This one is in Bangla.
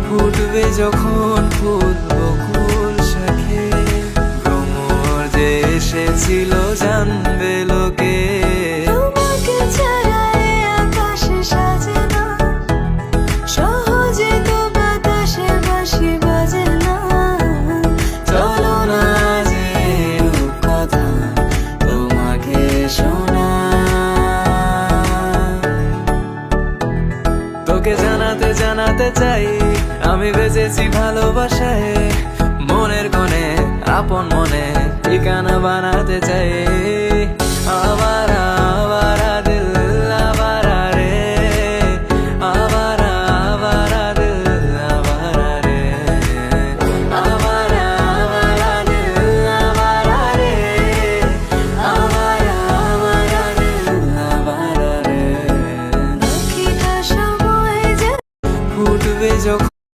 ফুটবে যখন ফুল বকুল শাখে, ভ্রমর যে এসেছিল জানবে লোকে। তোমাকে ছাড়া এ আকাশে সাজে না, সহজে তো বাতাসে বাঁশি বাজে না। চলো না যে কথা তোমাকে শোনা, তোকে জানাতে জানাতে চাই আমি বেঁচেছি ভালোবাসায়। মনের কোণে আপন মনে ঠিকানা বানাতে চাই। আবারা আবারা দিল আবারা রে, আবারা আবারা দিল আবারা রে, আবারা আবারা দিল আবারা রে, আবারা আবারা দিল আবারা রে। পাখিটা সময় যে ফুটবে যখন